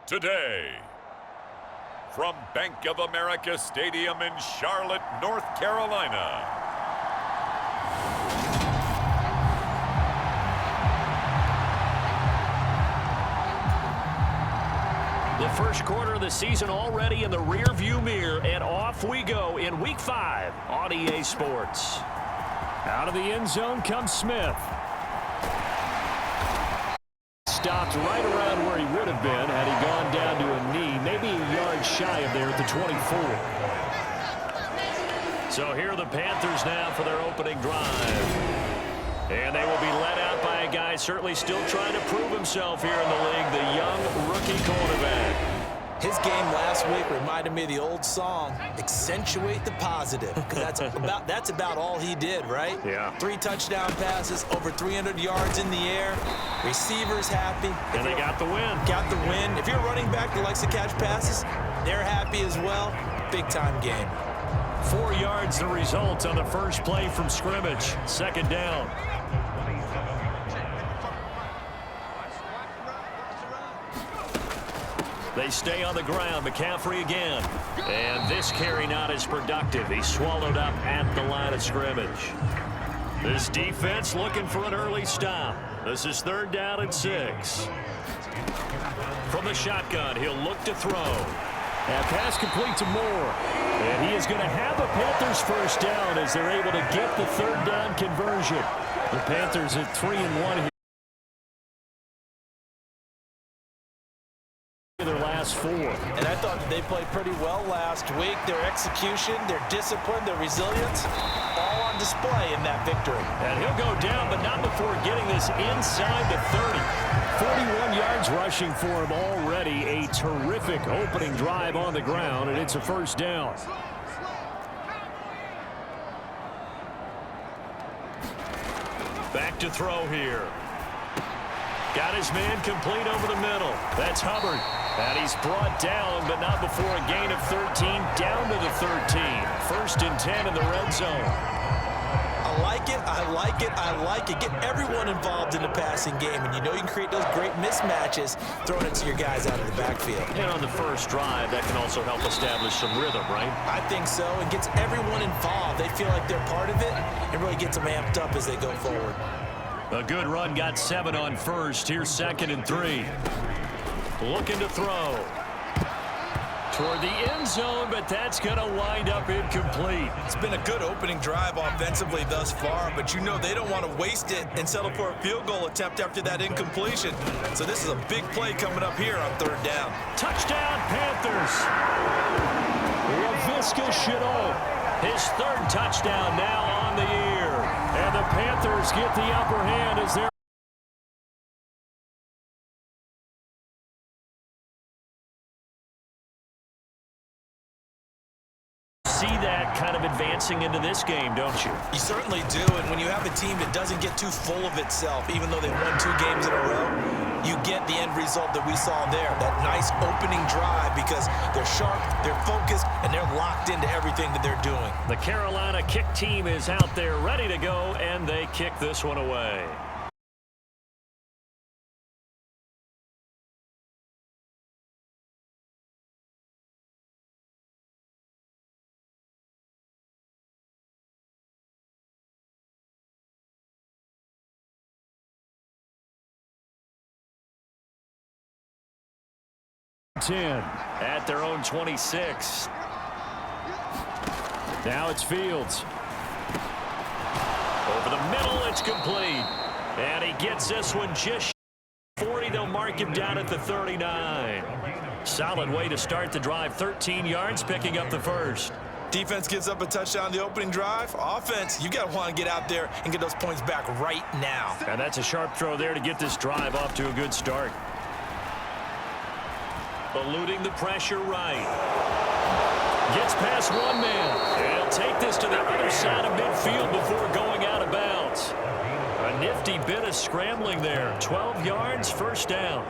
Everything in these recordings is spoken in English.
today. From Bank of America Stadium in Charlotte, North Carolina. The first quarter of the season already in the rearview mirror, and off we go in Week 5 on EA Sports. Out of the end zone comes Smith. Stopped right around where he would have been had he gone down to a knee, maybe a yard shy of there at the 24. So here are the Panthers now for their opening drive. And they will be led out by a guy certainly still trying to prove himself here in the league, the young rookie quarterback. His game last week reminded me of the old song, accentuate the positive, because that's about all he did, right? Yeah. 3 touchdown passes, over 300 yards in the air, receivers happy. And they got the win. Got the win. If you're a running back that likes to catch passes, they're happy as well. Big-time game. 4 yards the result on the first play from scrimmage. Second down. They stay on the ground. McCaffrey again. And this carry not as productive. He's swallowed up at the line of scrimmage. This defense looking for an early stop. This is 3rd down and 6. From the shotgun, he'll look to throw. And pass complete to Moore. And he is going to have a Panthers first down as they're able to get the 3rd down conversion. The Panthers at 3-1 here. Their last 4. And I thought they played pretty well last week. Their execution, their discipline, their resilience, all on display in that victory. And he'll go down, but not before getting this inside the 30. 41 yards rushing for him already. A terrific opening drive on the ground, and it's a first down. Back to throw here. Got his man complete over the middle. That's Hubbard. And he's brought down, but not before a gain of 13, down to the 13. 1st and 10 in the red zone. I like it, I like it, I like it. Get everyone involved in the passing game, and you know you can create those great mismatches throwing it to your guys out of the backfield. And on the first drive, that can also help establish some rhythm, right? I think so. It gets everyone involved. They feel like they're part of it, and really gets them amped up as they go forward. A good run, got 7 on first. Here's 2nd and 3. Looking to throw. Toward the end zone, but that's going to wind up incomplete. It's been a good opening drive offensively thus far, but you know they don't want to waste it and settle for a field goal attempt after that incompletion. So this is a big play coming up here on 3rd down. Touchdown, Panthers. Laviska Shenault, his 3rd touchdown now on the year. And the Panthers get the upper hand as they're see that kind of advancing into this game, don't you? You certainly do, and when you have a team that doesn't get too full of itself, even though they won 2 games in a row, you get the end result that we saw there, that nice opening drive, because they're sharp, they're focused, and they're locked into everything that they're doing. The Carolina kick team is out there ready to go, and they kick this one away. At their own 26. Now it's Fields. Over the middle, it's complete. And he gets this one just 40. They'll mark him down at the 39. Solid way to start the drive. 13 yards, picking up the first. Defense gives up a touchdown the opening drive. Offense, you got to want to get out there and get those points back right now. And that's a sharp throw there to get this drive off to a good start. Eluding the pressure right. Gets past one man. And he'll take this to the other side of midfield before going out of bounds. A nifty bit of scrambling there. 12 yards, first down.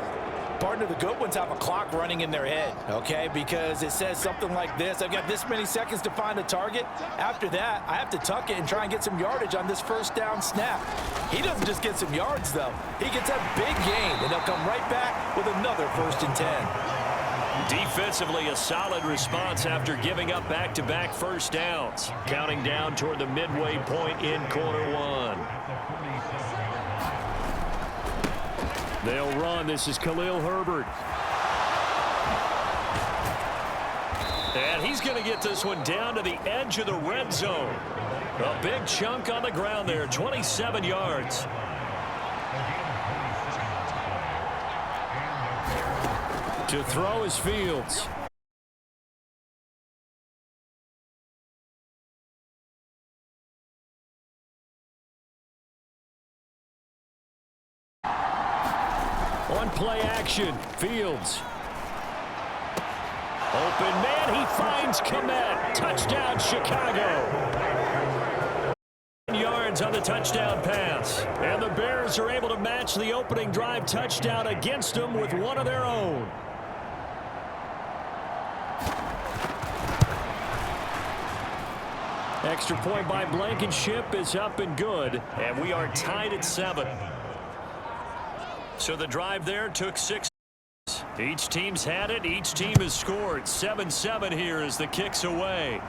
Partner, the good ones have a clock running in their head, okay? Because it says something like this. I've got this many seconds to find a target. After that, I have to tuck it and try and get some yardage on this first down snap. He doesn't just get some yards, though. He gets a big gain, and they'll come right back with another 1st and 10. Defensively, a solid response after giving up back-to-back first downs. Counting down toward the midway point in quarter one. They'll run. This is Khalil Herbert. And he's going to get this one down to the edge of the red zone. A big chunk on the ground there, 27 yards. To throw is Fields. On play action, Fields. Open man, he finds Kmet. Touchdown, Chicago. Yards on the touchdown pass. And the Bears are able to match the opening drive touchdown against them with one of their own. Extra point by Blankenship is up and good. And we are tied at 7. So the drive there took 6. Each team's had it. Each team has scored. 7-7 here as the kick's away.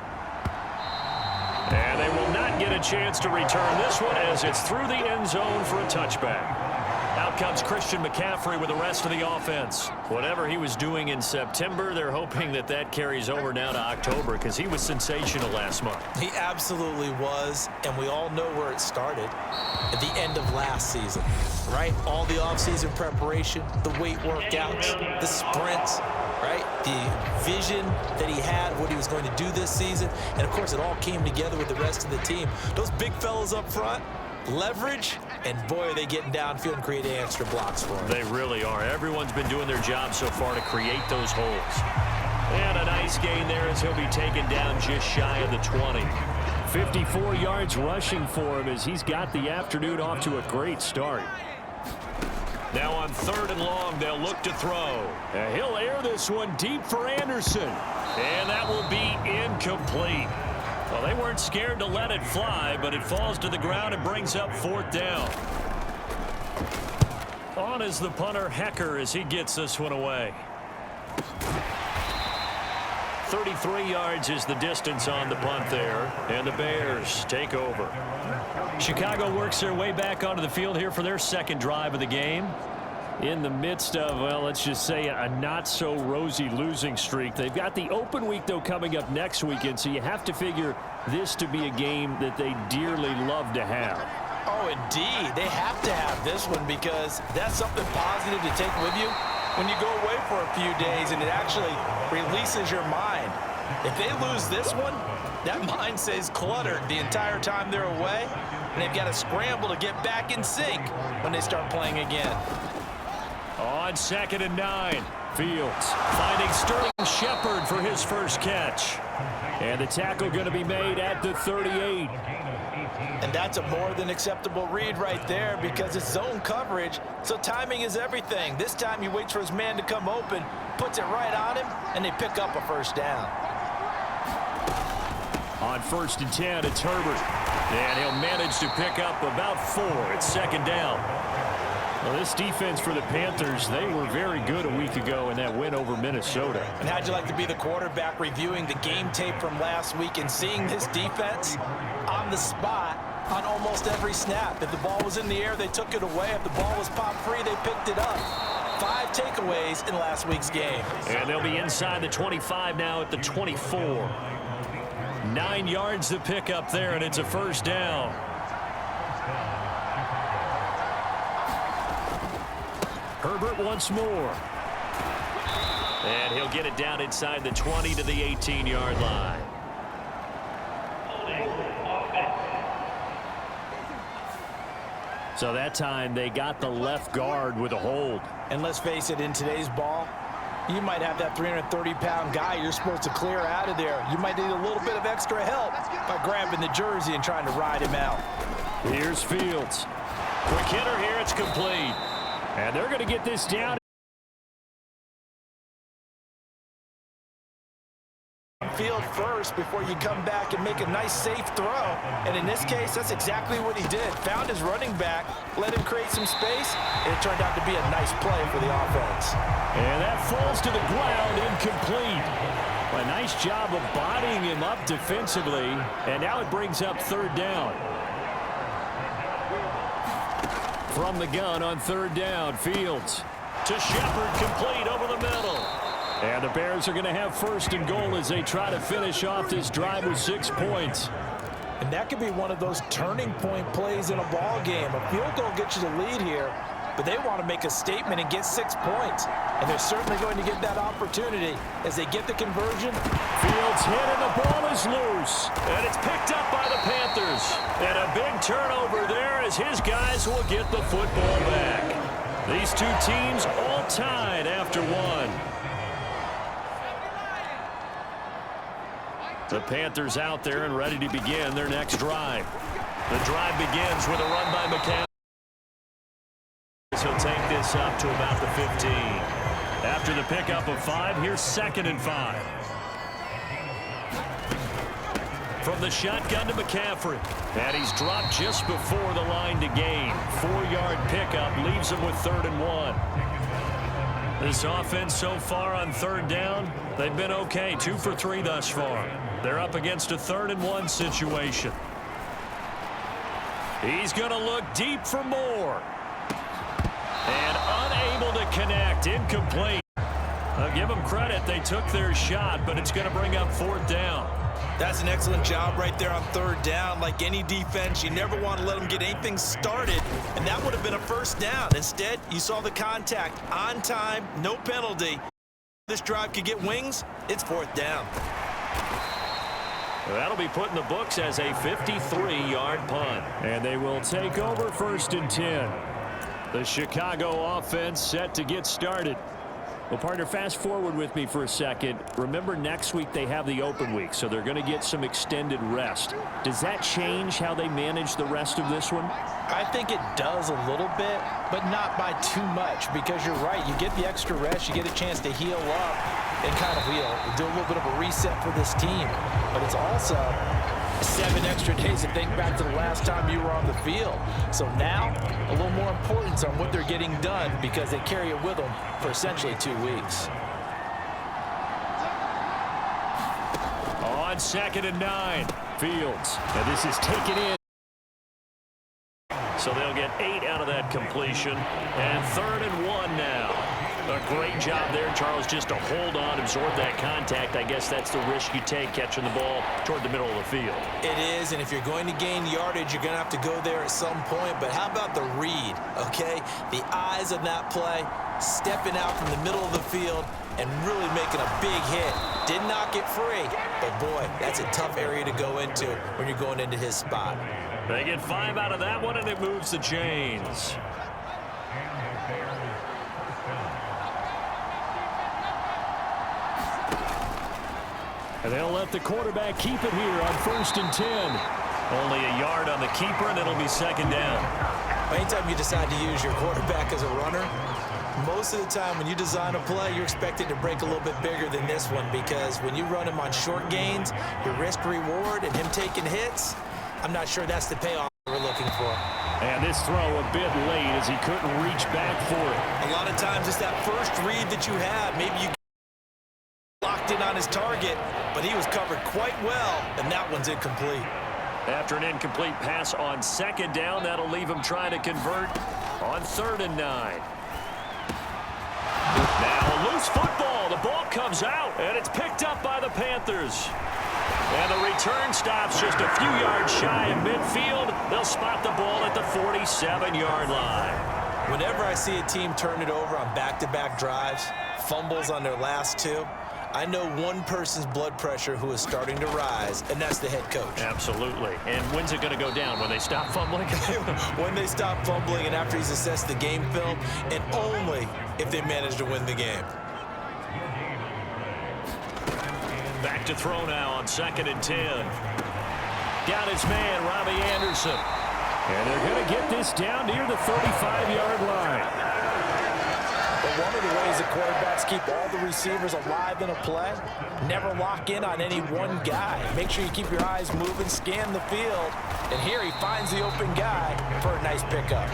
And they will not get a chance to return this one as it's through the end zone for a touchback. Out comes Christian McCaffrey with the rest of the offense. Whatever he was doing in September, they're hoping that that carries over now to October because he was sensational last month. He absolutely was, and we all know where it started. At the end of last season, right? All the offseason preparation, the weight workouts, the sprints, right? The vision that he had, what he was going to do this season. And, of course, it all came together with the rest of the team. Those big fellas up front, leverage, and boy, are they getting downfield and creating extra blocks for him. They really are. Everyone's been doing their job so far to create those holes. And a nice gain there as he'll be taken down just shy of the 20. 54 yards rushing for him as he's got the afternoon off to a great start. Now on 3rd and long, they'll look to throw. And he'll air this one deep for Anderson. And that will be incomplete. Well, they weren't scared to let it fly, but it falls to the ground and brings up 4th down. On is the punter, Hecker, as he gets this one away. 33 yards is the distance on the punt there, and the Bears take over. Chicago works their way back onto the field here for their second drive of the game. In the midst of, well, let's just say a not-so-rosy losing streak. They've got the open week, though, coming up next weekend, so you have to figure this to be a game that they dearly love to have. Oh, indeed. They have to have this one because that's something positive to take with you when you go away for a few days, and it actually releases your mind. If they lose this one, that mind stays cluttered the entire time they're away, and they've got to scramble to get back in sync when they start playing again. On 2nd and 9, Fields finding Sterling Shepard for his first catch. And the tackle going to be made at the 38. And that's a more than acceptable read right there because it's zone coverage, so timing is everything. This time he waits for his man to come open, puts it right on him, and they pick up a first down. On 1st and 10, it's Herbert. And he'll manage to pick up about 4. It's 2nd down. Well, this defense for the Panthers, they were very good a week ago in that win over Minnesota. And how'd you like to be the quarterback reviewing the game tape from last week and seeing this defense on the spot on almost every snap? If the ball was in the air, they took it away. If the ball was popped free, they picked it up. 5 takeaways in last week's game. And they'll be inside the 25 now at the 24. 9 yards to pick up there, and it's a first down. Herbert once more. And he'll get it down inside the 20 to the 18-yard line. So that time they got the left guard with a hold. And let's face it, in today's ball, you might have that 330-pound guy you're supposed to clear out of there. You might need a little bit of extra help by grabbing the jersey and trying to ride him out. Here's Fields. Quick hitter here, it's complete. And they're going to get this down. field first before you come back and make a nice, safe throw. And in this case, that's exactly what he did. Found his running back, let him create some space, and it turned out to be a nice play for the offense. And that falls to the ground, incomplete. A nice job of bodying him up defensively, and now it brings up third down. From the gun on third down, Fields to Shepard, complete over the middle. And the Bears are going to have first and goal as they try to finish off this drive with 6 points. And that could be one of those turning point plays in a ball game. A field goal gets you the lead here, but they want to make a statement and get 6 points. And they're certainly going to get that opportunity as they get the conversion. Fields hit and the ball is loose. And it's picked up by the Panthers. And a big turnover there as his guys will get the football back. These two teams all tied after one. The Panthers out there and ready to begin their next drive. The drive begins with a run by McCaffrey. He'll take this up to about the 15. After the pickup of 5, here's 2nd and 5. From the shotgun to McCaffrey. And he's dropped just before the line to gain. 4-yard pickup leaves him with 3rd and 1. This offense so far on third down, they've been okay. 2 for 3 thus far. They're up against a 3rd and 1 situation. He's going to look deep for more. And unable to connect. Incomplete. I'll give them credit. They took their shot, but it's going to bring up 4th down. That's an excellent job right there on third down. Like any defense, you never want to let them get anything started, and that would have been a first down. Instead, you saw the contact on time, no penalty. This drive could get wings. It's 4th down. That'll be put in the books as a 53-yard punt. And they will take over 1st and 10. The Chicago offense set to get started. Well, partner, fast forward with me for a second. Remember, next week they have the open week, so they're going to get some extended rest. Does that change how they manage the rest of this one? I think it does a little bit, but not by too much, because you're right. You get the extra rest. You get a chance to heal up and kind of do a little bit of a reset for this team. But it's also 7 extra days to think back to the last time you were on the field. So now, a little more importance on what they're getting done because they carry it with them for essentially 2 weeks. On 2nd and 9, Fields. And this is taken in. So they'll get 8 out of that completion. And 3rd and 1 now. A great job there, Charles, just to hold on, absorb that contact. I guess that's the risk you take catching the ball toward the middle of the field. It is, and if you're going to gain yardage, you're going to have to go there at some point. But how about the read, okay? The eyes of that play, stepping out from the middle of the field and really making a big hit. Did not get free, but boy, that's a tough area to go into when you're going into his spot. They get 5 out of that one, and it moves the chains. And they'll let the quarterback keep it here on 1st and 10. Only a yard on the keeper, and it'll be 2nd down. Anytime you decide to use your quarterback as a runner, most of the time when you design a play, you're expected to break a little bit bigger than this one because when you run him on short gains, your risk-reward and him taking hits, I'm not sure that's the payoff we're looking for. And this throw a bit late as he couldn't reach back for it. A lot of times it's that first read that you have. Maybe you locked in on his target, but he was covered quite well, and that one's incomplete. After an incomplete pass on 2nd down, that'll leave him trying to convert on 3rd and 9. Now a loose football. The ball comes out, and it's picked up by the Panthers. And the return stops just a few yards shy of midfield. They'll spot the ball at the 47-yard line. Whenever I see a team turn it over on back-to-back drives, fumbles on their last 2, I know one person's blood pressure who is starting to rise, and that's the head coach. Absolutely. And when's it going to go down? When they stop fumbling? When they stop fumbling and after he's assessed the game film, and only if they manage to win the game. Back to throw now on 2nd and 10. Got his man, Robbie Anderson. And they're going to get this down near the 35-yard line. And one of the ways that quarterbacks keep all the receivers alive in a play, never lock in on any one guy. Make sure you keep your eyes moving, scan the field. And here he finds the open guy for a nice pickup.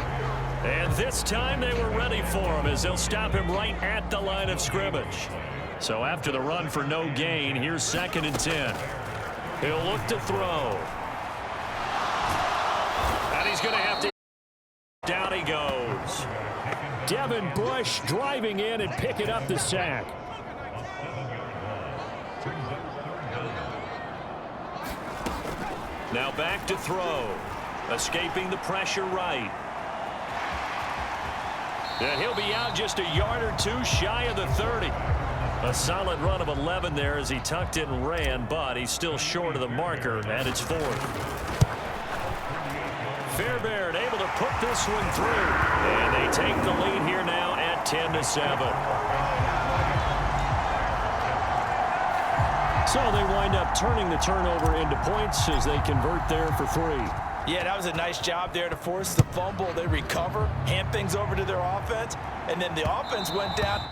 And this time they were ready for him as they'll stop him right at the line of scrimmage. So after the run for no gain, here's 2nd and 10. He'll look to throw. And he's going to have to. Down he goes. Devin Bush driving in and picking up the sack. Now back to throw. Escaping the pressure right. And he'll be out just a yard or two shy of the 30. A solid run of 11 there as he tucked it and ran, but he's still short of the marker, and it's 4th. Fairbairn able to put this one through. And they take the lead here now at 10-7. So they wind up turning the turnover into points as they convert there for 3. Yeah, that was a nice job there to force the fumble. They recover, hand things over to their offense, and then the offense went down.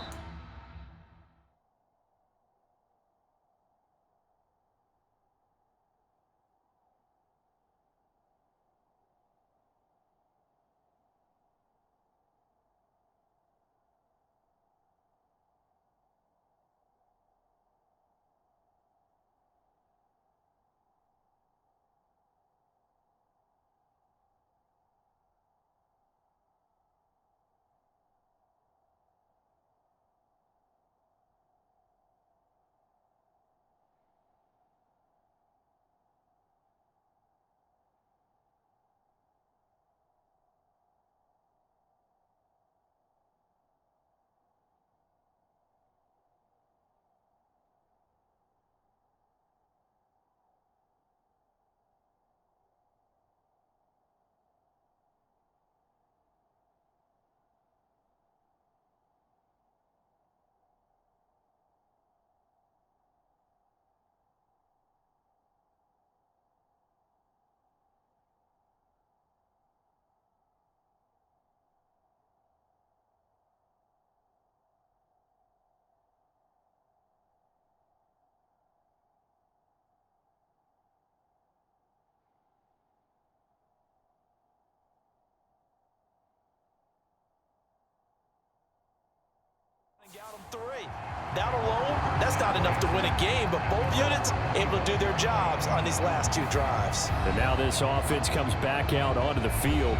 Got them 3. That alone, that's not enough to win a game, but both units able to do their jobs on these last 2 drives. And now this offense comes back out onto the field.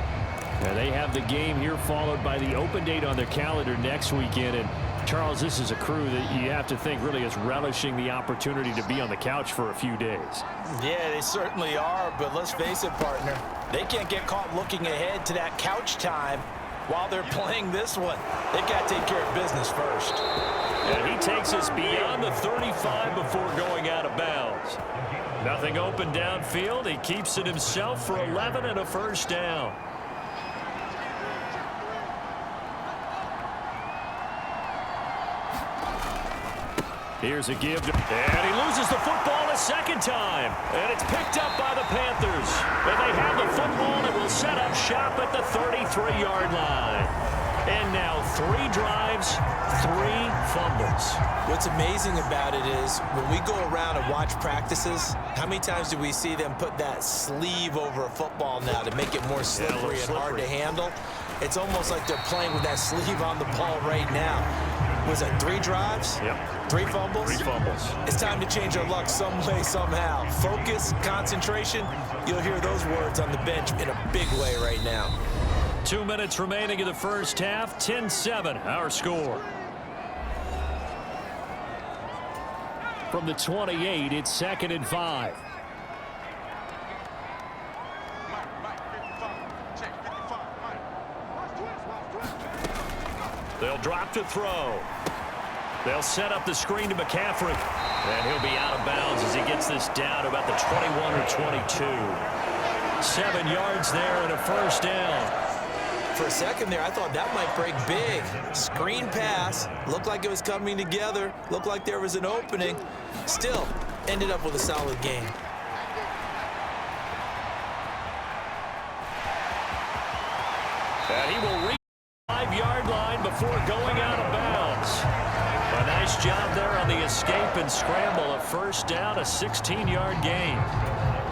And they have the game here followed by the open date on their calendar next weekend. And Charles, this is a crew that you have to think really is relishing the opportunity to be on the couch for a few days. Yeah, they certainly are, but let's face it, partner. They can't get caught looking ahead to that couch time while they're playing this one. They've got to take care of business first. And he takes us beyond the 35 before going out of bounds. Nothing open downfield. He keeps it himself for 11 and a first down. Here's a give, and he loses the football a second time. And it's picked up by the Panthers. And they have the football and will set up shop at the 33-yard line. And now 3 drives, 3 fumbles. What's amazing about it is when we go around and watch practices, how many times do we see them put that sleeve over a football now to make it more slippery and hard to handle? It's almost like they're playing with that sleeve on the ball right now. Was it 3 drives? Yep. 3 fumbles? 3 fumbles. It's time to change our luck some way, somehow. Focus, concentration, you'll hear those words on the bench in a big way right now. 2 minutes remaining in the first half. 10-7, our score. From the 28, it's 2nd and 5. They'll drop to throw. They'll set up the screen to McCaffrey. And he'll be out of bounds as he gets this down to about the 21 or 22. 7 yards there and a first down. For a second there, I thought that might break big. Screen pass. Looked like it was coming together. Looked like there was an opening. Still, ended up with a solid game. And he will reach the 5-yard line before going out of bounds. escape and scramble. A first down, a 16-yard gain.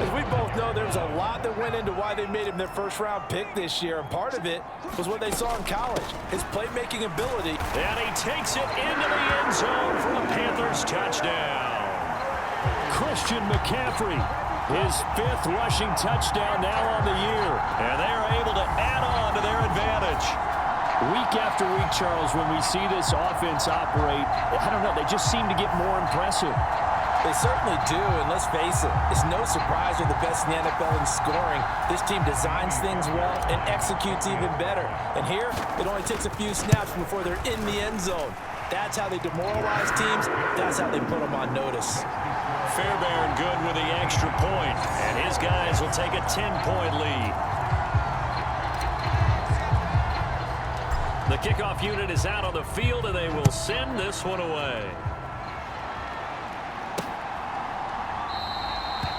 As we both know, there's a lot that went into why they made him their first-round pick this year, and part of it was what they saw in college, his playmaking ability. And he takes it into the end zone for a Panthers touchdown. Christian McCaffrey, his 5th rushing touchdown now on the year. And they are able to add on to their advantage. Week after week, Charles, when we see this offense operate, I don't know, they just seem to get more impressive. They certainly do, and let's face it, it's no surprise they're the best in the NFL in scoring. This team designs things well and executes even better. And here, it only takes a few snaps before they're in the end zone. That's how they demoralize teams. That's how they put them on notice. Fairbairn good with the extra point, and his guys will take a 10-point lead. The kickoff unit is out on the field, and they will send this one away.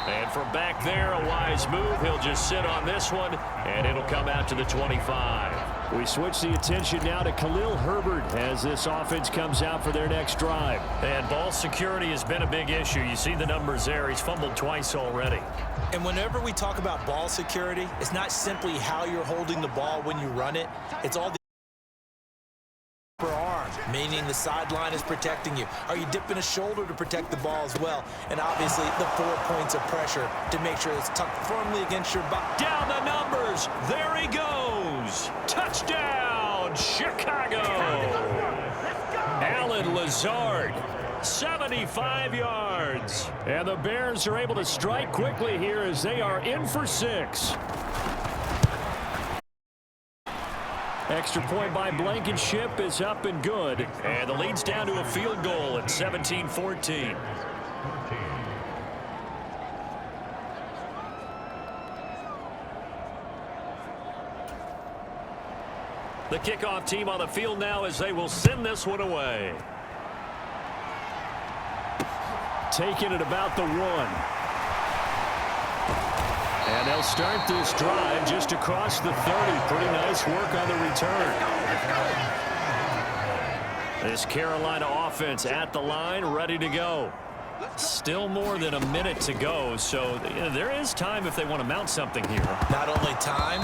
And from back there, a wise move. He'll just sit on this one, and it'll come out to the 25. We switch the attention now to Khalil Herbert as this offense comes out for their next drive. And ball security has been a big issue. You see the numbers there. He's fumbled twice already. And whenever we talk about ball security, it's not simply how you're holding the ball when you run it. It's all the upper arm, meaning the sideline is protecting you. Are you dipping a shoulder to protect the ball as well? And obviously the 4 points of pressure to make sure it's tucked firmly against your body. Down the numbers. There he goes. Touchdown, Chicago. Alan Lazard, 75 yards. And the Bears are able to strike quickly here as they are in for 6. Extra point by Blankenship is up and good. And the lead's down to a field goal at 17-14. The kickoff team on the field now as they will send this one away. Taking it about the 1. And they'll start this drive just across the 30. Pretty nice work on the return. This Carolina offense at the line, ready to go. Still more than a minute to go, so there is time if they want to mount something here. Not only time,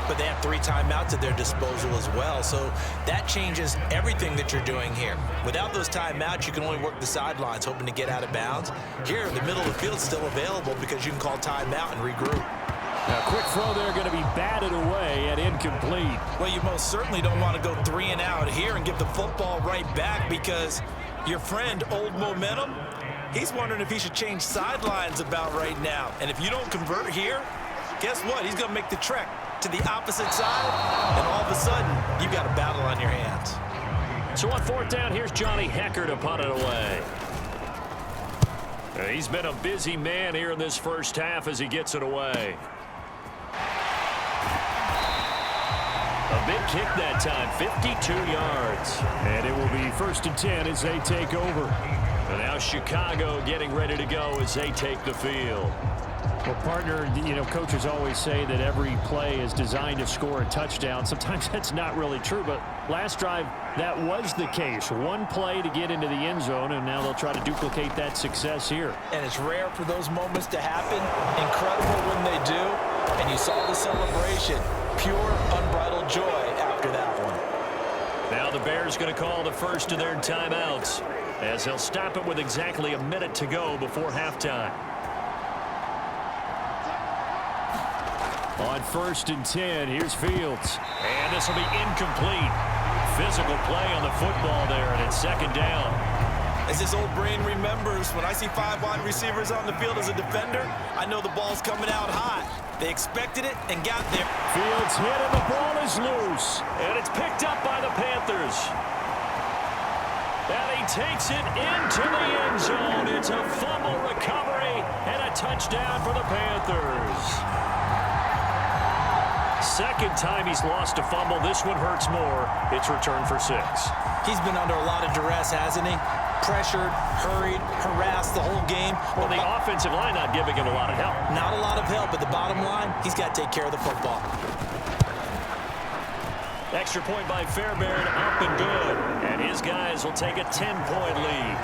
but they have 3 timeouts at their disposal as well. So that changes everything that you're doing here. Without those timeouts, you can only work the sidelines, hoping to get out of bounds. Here, the middle of the field is still available because you can call timeout and regroup. A quick throw there going to be batted away and incomplete. Well, you most certainly don't want to go 3 and out here and give the football right back because your friend, Old Momentum, he's wondering if he should change sidelines about right now. And if you don't convert here, guess what? He's going to make the trek to the opposite side, and all of a sudden, you've got a battle on your hands. So on 4th down, here's Johnny Hecker to punt it away. He's been a busy man here in this first half as he gets it away. A big kick that time, 52 yards. And it will be 1st and 10 as they take over. And now Chicago getting ready to go as they take the field. Well, partner, coaches always say that every play is designed to score a touchdown. Sometimes that's not really true, but last drive, that was the case. 1 play to get into the end zone, and now they'll try to duplicate that success here. And it's rare for those moments to happen. Incredible when they do. And you saw the celebration. Pure, unbridled joy after that one. Now the Bears going to call the first of their timeouts as they'll stop it with exactly a minute to go before halftime. On 1st and 10, here's Fields. And this will be incomplete. Physical play on the football there, and it's 2nd down. As this old brain remembers, when I see 5 wide receivers on the field as a defender, I know the ball's coming out hot. They expected it and got there. Fields hit and the ball is loose. And it's picked up by the Panthers. And he takes it into the end zone. It's a fumble recovery and a touchdown for the Panthers. 2nd time he's lost a fumble. This one hurts more. It's returned for 6. He's been under a lot of duress, hasn't he? Pressured, hurried, harassed the whole game. Well, the offensive line not giving him a lot of help. Not a lot of help, but the bottom line, he's got to take care of the football. Extra point by Fairbairn, up and good. And his guys will take a 10-point lead.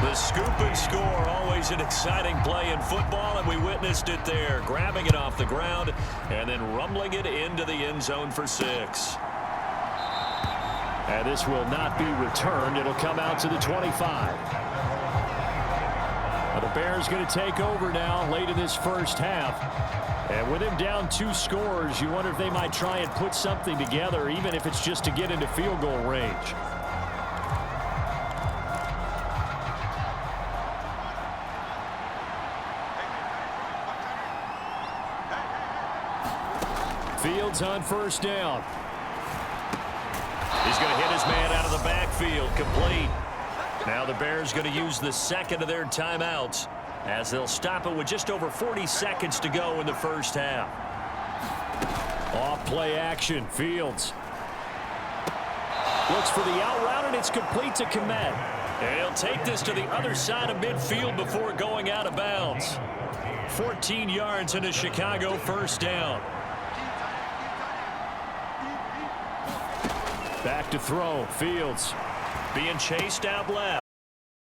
The scoop and score, always an exciting play in football, and we witnessed it there. Grabbing it off the ground and then rumbling it into the end zone for 6. And this will not be returned. It'll come out to the 25. Now the Bears going to take over now late in this first half. And with him down 2 scores, you wonder if they might try and put something together, even if it's just to get into field goal range. Fields on first down. He's going to hit his man out of the backfield, complete. Now the Bears going to use the second of their timeouts as they'll stop it with just over 40 seconds to go in the first half. Off play action. Fields looks for the out route, and it's complete to Kmet. And he'll take this to the other side of midfield before going out of bounds. 14 yards into Chicago, first down. Back to throw. Fields being chased out left.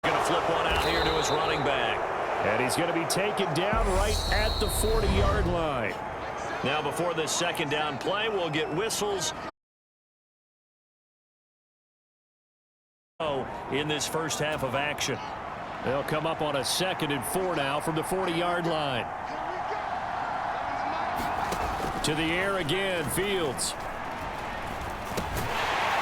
Going to flip one out here to his running back. And he's going to be taken down right at the 40-yard line. Now before this second down play, we'll get whistles in this first half of action. They'll come up on a 2nd and 4 now from the 40-yard line. To the air again, Fields.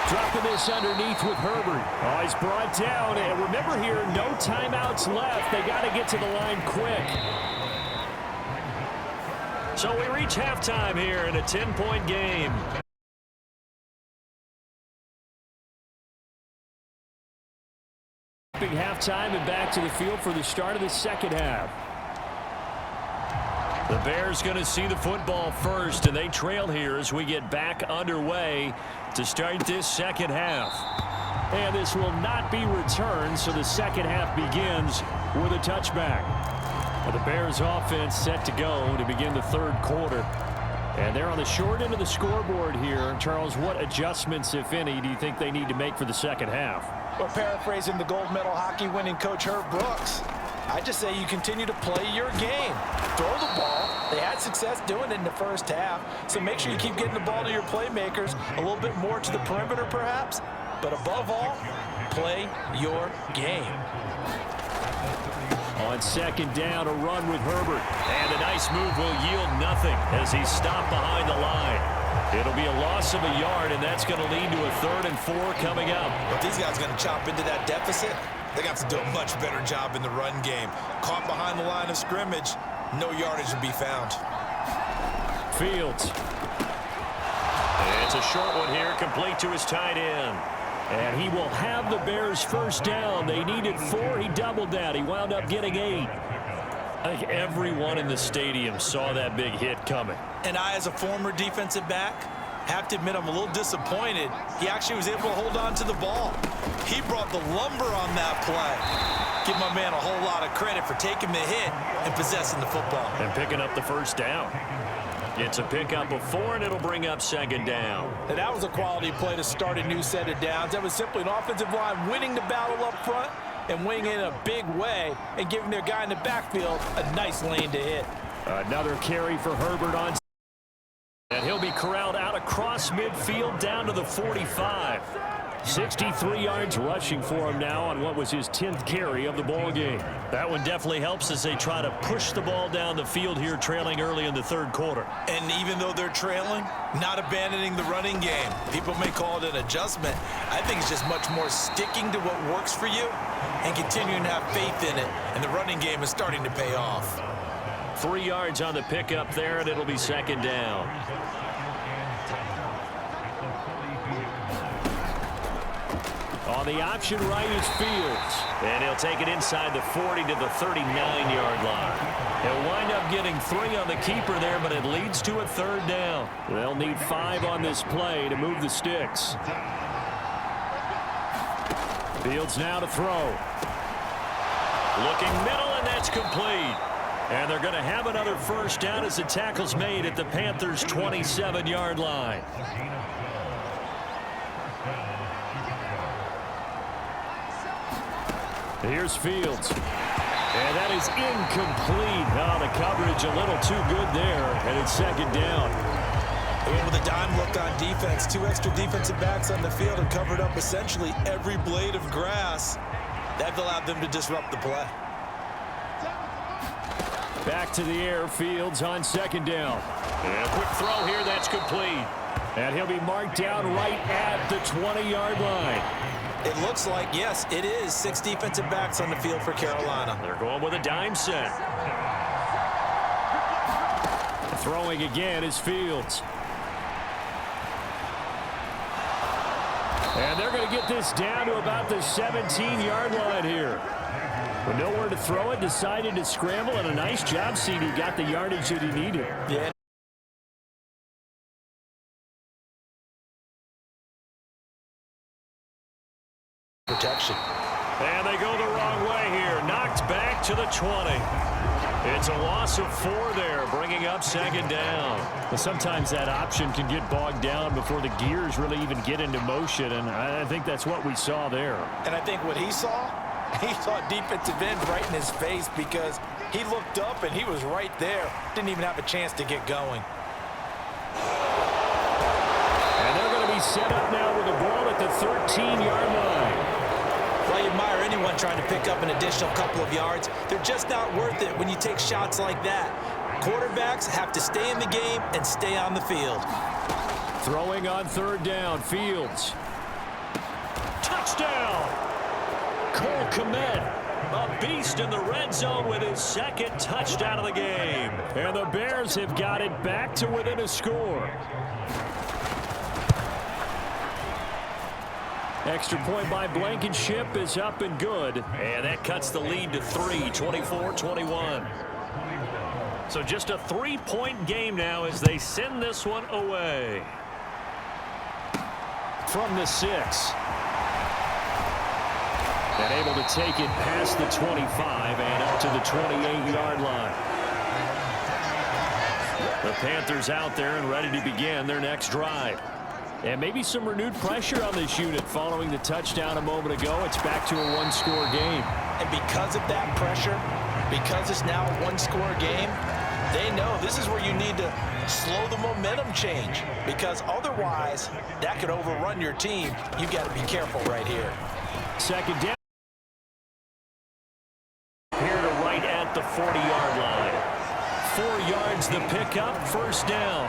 Dropping this underneath with Herbert. Oh, he's brought down. And remember here, no timeouts left. They got to get to the line quick. So we reach halftime here in a 10-point game. Big halftime and back to the field for the start of the second half. The Bears going to see the football first, and they trail here as we get back underway to start this second half. And this will not be returned, so the second half begins with a touchback. The Bears offense set to go to begin the third quarter. And they're on the short end of the scoreboard here. Charles, what adjustments, if any, do you think they need to make for the second half? Well, paraphrasing the gold medal hockey winning coach Herb Brooks, I just say you continue to play your game. Throw the ball. They had success doing it in the first half, so make sure you keep getting the ball to your playmakers, a little bit more to the perimeter perhaps, but above all, play your game. On second down, a run with Herbert. And a nice move will yield nothing as he's stopped behind the line. It'll be a loss of a yard, and that's going to lead to a 3rd and 4 coming up. But these guys are going to chop into that deficit. They got to do a much better job in the run game. Caught behind the line of scrimmage, no yardage to be found. Fields. And it's a short one here, complete to his tight end. And he will have the Bears first down. They needed 4. He doubled that. He wound up getting 8. I think everyone in the stadium saw that big hit coming. And I, as a former defensive back, have to admit I'm a little disappointed. He actually was able to hold on to the ball. He brought the lumber on that play. Give my man a whole lot of credit for taking the hit and possessing the football. And picking up the first down. It's a pickup of 4, and it'll bring up second down. And that was a quality play to start a new set of downs. That was simply an offensive line winning the battle up front and winning in a big way and giving their guy in the backfield a nice lane to hit. Another carry for Herbert on. And he'll be corralled out across midfield down to the 45. 63 yards rushing for him now on what was his 10th carry of the ball game. That one definitely helps as they try to push the ball down the field here, trailing early in the third quarter. And even though they're trailing, not abandoning the running game. People may call it an adjustment. I think it's just much more sticking to what works for you and continuing to have faith in it. And the running game is starting to pay off. 3 yards on the pickup there, and it'll be second down. On the option right is Fields. And he'll take it inside the 40 to the 39-yard line. He'll wind up getting 3 on the keeper there, but it leads to a 3rd down. They'll need 5 on this play to move the sticks. Fields now to throw. Looking middle, and that's complete. And they're going to have another first down as the tackle's made at the Panthers' 27-yard line. Here's Fields. And that is incomplete. Oh, the coverage a little too good there, and it's second down. With a dime look on defense, 2 extra defensive backs on the field and covered up essentially every blade of grass. That allowed them to disrupt the play. Back to the air, Fields on second down. And a quick throw here, that's complete. And he'll be marked down right at the 20-yard line. It looks like, yes, it is 6 defensive backs on the field for Carolina. They're going with a dime set. Throwing again is Fields. And they're going to get this down to about the 17-yard line here. With nowhere to throw it, decided to scramble, and a nice job, CD. Got the yardage that he needed. Yeah. Protection. And they go the wrong way here. Knocked back to the 20. It's a loss of 4 there, bringing up second down. Well, sometimes that option can get bogged down before the gears really even get into motion, and I think that's what we saw there. And I think what he saw defensive end right in his face because he looked up and he was right there. Didn't even have a chance to get going. And they're going to be set up now with the ball at the 13-yard line. Well, I admire anyone trying to pick up an additional couple of yards. They're just not worth it when you take shots like that. Quarterbacks have to stay in the game and stay on the field. Throwing on third down, Fields. Touchdown! Cole Kmet, a beast in the red zone with his second touchdown of the game. And the Bears have got it back to within a score. Extra point by Blankenship is up and good. And that cuts the lead to 3, 24-21. So just a 3-point game now as they send this one away. From the 6. And able to take it past the 25 and up to the 28-yard line. The Panthers out there and ready to begin their next drive. And maybe some renewed pressure on this unit following the touchdown a moment ago. It's back to a one-score game. And because of that pressure, because it's now a one-score game, they know this is where you need to slow the momentum change. Because otherwise, that could overrun your team. You've got to be careful right here. Second down. Here to right at the 40-yard line. 4 yards the pickup, first down.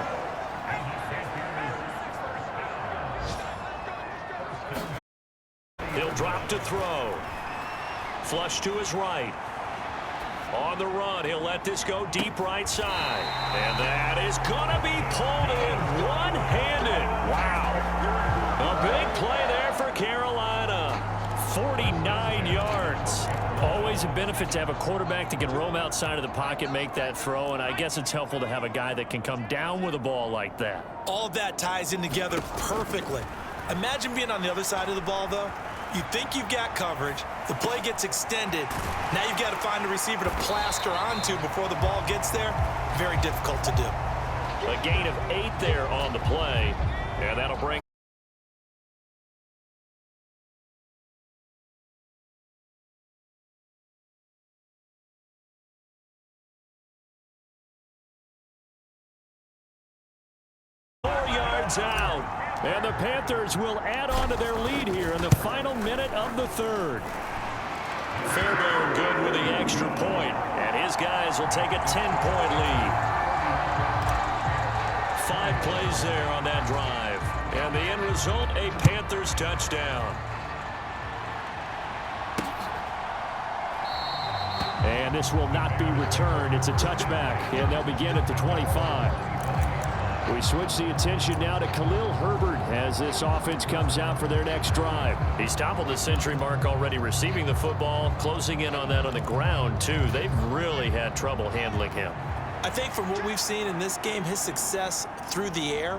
He'll drop to throw. Flush to his right. On the run, he'll let this go deep right side. And that is going to be pulled in one-handed. Wow. A big play there for Carolina. 49 yards. Always a benefit to have a quarterback that can roam outside of the pocket, make that throw, and I guess it's helpful to have a guy that can come down with a ball like that. All of that ties in together perfectly. Imagine being on the other side of the ball, though. You think you've got coverage. The play gets extended. Now you've got to find a receiver to plaster onto before the ball gets there. Very difficult to do. A gain of 8 there on the play. And that'll bring 4 yards out. And the Panthers will add on to their lead here in the final minute of the third. Fairbairn good with the extra point, and his guys will take a 10-point lead. 5 plays there on that drive, and the end result, a Panthers touchdown. And this will not be returned. It's a touchback, and they'll begin at the 25. We switch the attention now to Khalil Herbert as this offense comes out for their next drive. He's toppled the century mark already receiving the football, closing in on that on the ground, too. They've really had trouble handling him. I think from what we've seen in this game, his success through the air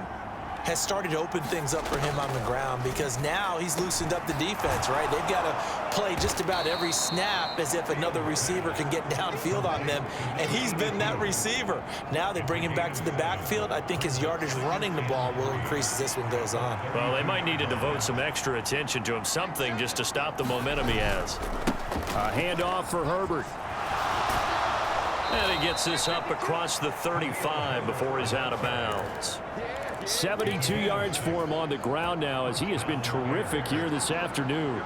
has started to open things up for him on the ground because now he's loosened up the defense, right? They've got to play just about every snap as if another receiver can get downfield on them, and he's been that receiver. Now they bring him back to the backfield. I think his yardage running the ball will increase as this one goes on. Well, they might need to devote some extra attention to him, something just to stop the momentum he has. A handoff for Herbert. And he gets this up across the 35 before he's out of bounds. 72 yards for him on the ground now as he has been terrific here this afternoon.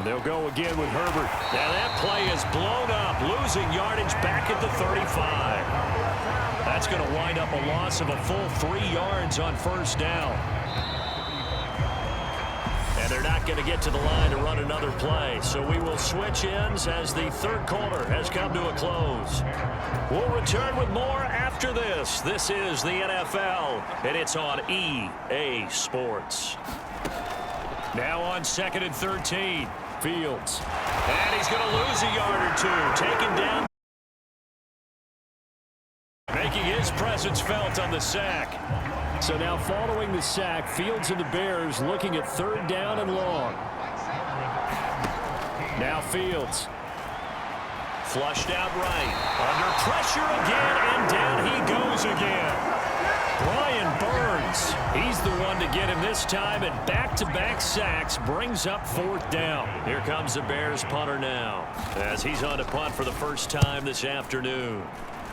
They'll go again with Herbert. Now that play is blown up, losing yardage back at the 35. That's going to wind up a loss of a full 3 yards on first down. And they're not going to get to the line to run another play. So we will switch ends as the third quarter has come to a close. We'll return with more after this. This is the NFL, and it's on EA Sports. Now on 2nd and 13, Fields. And he's going to lose a yard or two. Taken down. Making his presence felt on the sack. So now following the sack, Fields and the Bears looking at 3rd down and long. Now Fields. Flushed out right. Under pressure again, and down he goes again. Brian Burns, he's the one to get him this time, and back-to-back sacks brings up 4th down. Here comes the Bears punter now, as he's on to punt for the first time this afternoon.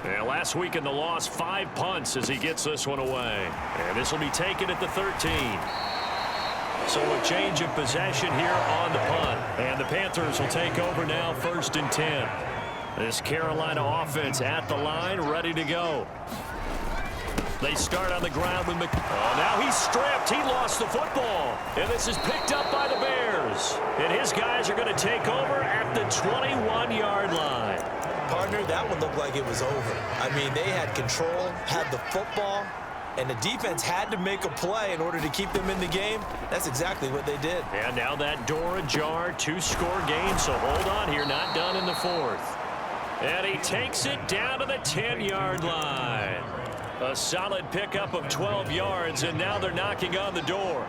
And last week in the loss, 5 punts as he gets this one away. And this will be taken at the 13. So a change of possession here on the punt. And the Panthers will take over now 1st and 10. This Carolina offense at the line, ready to go. They start on the ground with Oh, now he's stripped. He lost the football. And this is picked up by the Bears. And his guys are going to take over at the 21-yard line. Partner, that one looked like it was over. I mean, they had control, had the football, and the defense had to make a play in order to keep them in the game. That's exactly what they did. And now that door ajar, 2-score game, so hold on here, not done in the 4th. And he takes it down to the 10-yard line. A solid pickup of 12 yards, and now they're knocking on the door.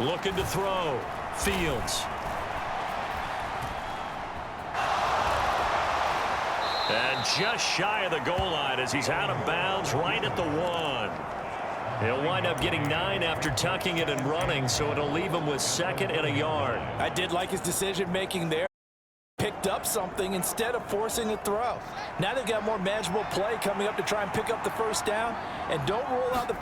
Looking to throw. Fields. And just shy of the goal line as he's out of bounds right at the 1. He'll wind up getting 9 after tucking it and running, so it'll leave him with 2nd and a yard. I did like his decision-making there. Picked up something instead of forcing a throw. Now they've got more manageable play coming up to try and pick up the first down, and don't rule out the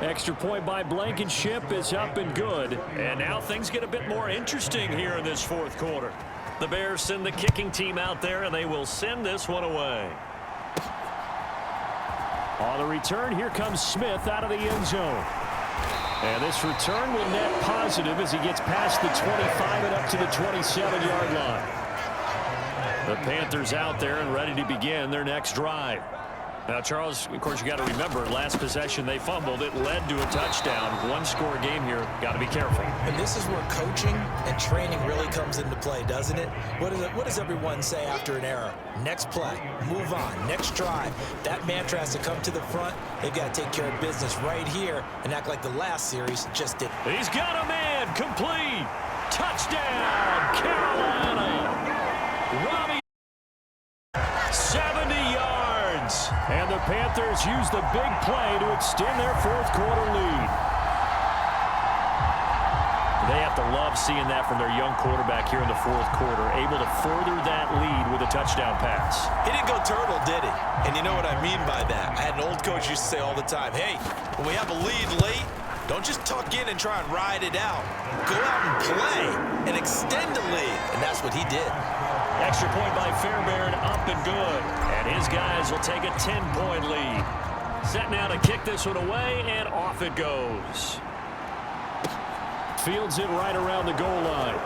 Extra point by Blankenship is up and good. And now things get a bit more interesting here in this 4th quarter. The Bears send the kicking team out there, and they will send this one away. On the return, here comes Smith out of the end zone. And this return will net positive as he gets past the 25 and up to the 27-yard line. The Panthers out there and ready to begin their next drive. Now, Charles, of course, you got to remember, last possession they fumbled. It led to a touchdown. 1-score game here. Got to be careful. And this is where coaching and training really comes into play, doesn't it? What does everyone say after an error? Next play, move on, next drive. That mantra has to come to the front. They've got to take care of business right here and act like the last series just did. He's got a man, complete. Touchdown, Carolina. Robbie. 70 yards. And the Panthers use the big play to extend their 4th quarter lead. They have to love seeing that from their young quarterback here in the 4th quarter, able to further that lead with a touchdown pass. He didn't go turtle, did he? And you know what I mean by that. I had an old coach used to say all the time, hey, when we have a lead late, don't just tuck in and try and ride it out. Go out and play and extend the lead. And that's what he did. Extra point by Fairbairn, up and good. And his guys will take a 10-point lead. Set now to kick this one away, and off it goes. fields it right around the goal line.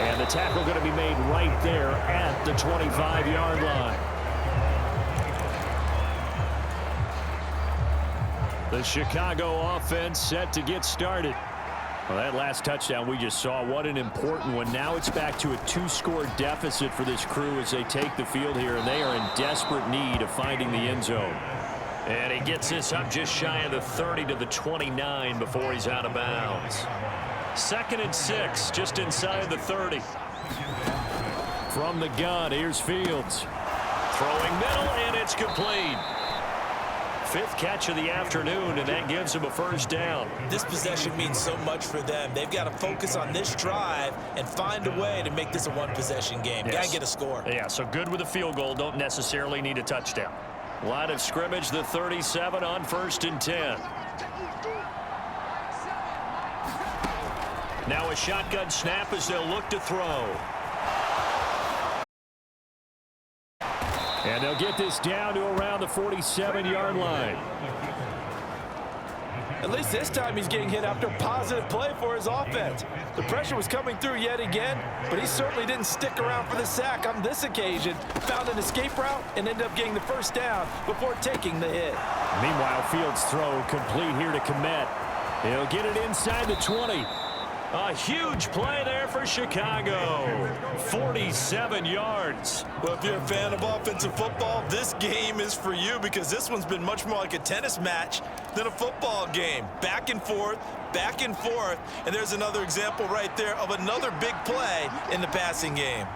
And the tackle going to be made right there at the 25-yard line. The Chicago offense set to get started. Well, that last touchdown we just saw, what an important one. Now it's back to a 2-score deficit for this crew as they take the field here, and they are in desperate need of finding the end zone. And he gets this up just shy of the 30 to the 29 before he's out of bounds. 2nd and 6, just inside the 30. From the gun, here's Fields. Throwing middle, and it's complete. 5th catch of the afternoon, and that gives him a first down. This possession means so much for them. They've got to focus on this drive and find a way to make this a one-possession game. Yes. Got to get a score. Yeah, so good with a field goal. Don't necessarily need a touchdown. Line of scrimmage, the 37 on 1st and 10. Now a shotgun snap as they'll look to throw. And they'll get this down to around the 47-yard line. At least this time he's getting hit after a positive play for his offense. The pressure was coming through yet again, but he certainly didn't stick around for the sack on this occasion. Found an escape route and ended up getting the first down before taking the hit. Meanwhile, Fields' throw complete here to Kmet. He'll get it inside the 20. A huge play there for Chicago. 47 yards. Well, if you're a fan of offensive football, this game is for you because this one's been much more like a tennis match than a football game. Back and forth, and there's another example right there of another big play in the passing game.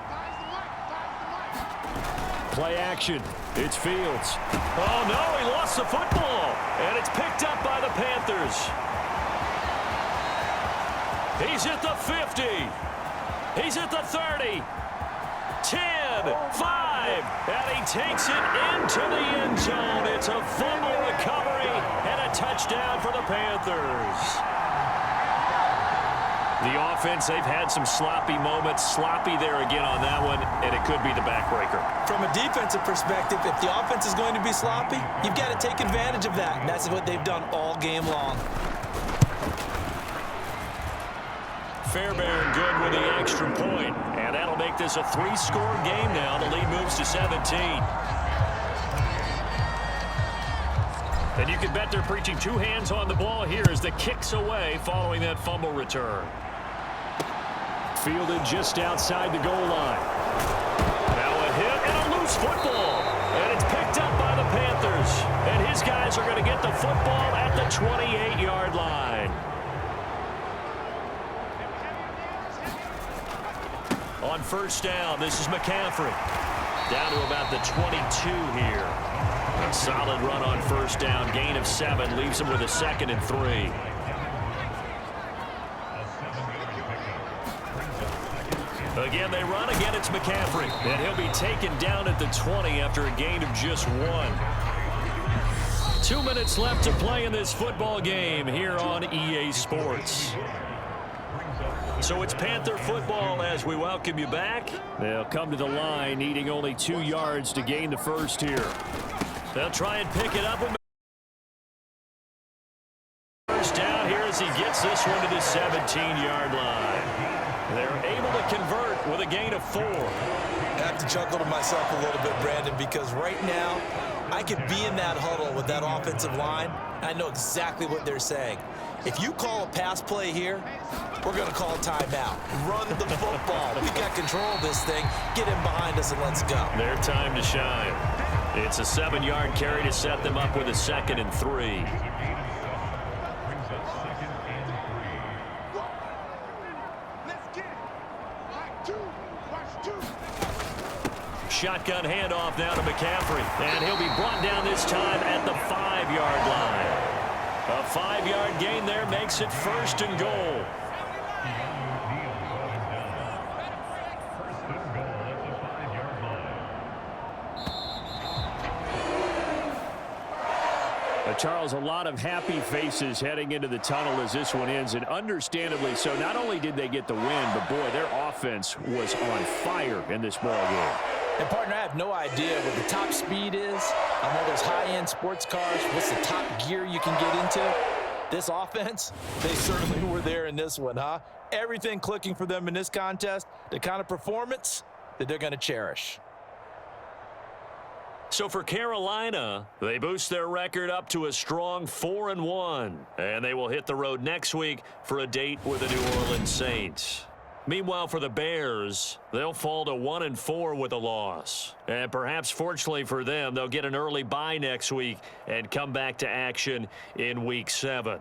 Play action. It's Fields. Oh, no, he lost the football. And it's picked up by the Panthers. He's at the 50. He's at the 30. 10, 5, and he takes it into the end zone. It's a fumble recovery and a touchdown for the Panthers. The offense, they've had some sloppy moments. Sloppy there again on that one, and it could be the backbreaker. From a defensive perspective, if the offense is going to be sloppy, you've got to take advantage of that, and that's what they've done all game long. Fairbairn good with the extra point, and that'll make this a 3-score game now. The lead moves to 17. And you can bet they're preaching 2 hands on the ball here as the kick's away following that fumble return. Fielded just outside the goal line. Now a hit and a loose football. And it's picked up by the Panthers. And his guys are going to get the football at the 28-yard line. On first down, this is McCaffrey. Down to about the 22 here. A solid run on first down. Gain of 7 leaves him with a 2nd and 3. Again, they run. Again, it's McCaffrey. And he'll be taken down at the 20 after a gain of just 1. 2 minutes left to play in this football game here on EA Sports. So it's Panther football as we welcome you back. They'll come to the line needing only 2 yards to gain the first here. They'll try and pick it up. First down here as he gets this one to the 17-yard line. They're able to convert with a gain of 4. I have to chuckle to myself a little bit, Brandon, because right now I could be in that huddle with that offensive line, and I know exactly what they're saying. If you call a pass play here, we're going to call a timeout. Run the football. We've got control of this thing. Get him behind us and let's go. Their time to shine. It's a 7-yard carry to set them up with a 2nd and 3. Shotgun handoff now to McCaffrey. And he'll be brought down this time at the 5-yard line. A 5-yard gain there makes it 1st and goal. Charles, a lot of happy faces heading into the tunnel as this one ends, and understandably so. Not only did they get the win, but boy, their offense was on fire in this ball game. And, partner, I have no idea what the top speed is on all those high-end sports cars. What's the top gear you can get into? This offense, they certainly were there in this one, huh? Everything clicking for them in this contest, the kind of performance that they're going to cherish. So for Carolina, they boost their record up to a strong 4-1. And they will hit the road next week for a date with the New Orleans Saints. Meanwhile, for the Bears, they'll fall to 1-4 with a loss. And perhaps fortunately for them, they'll get an early bye next week and come back to action in Week 7.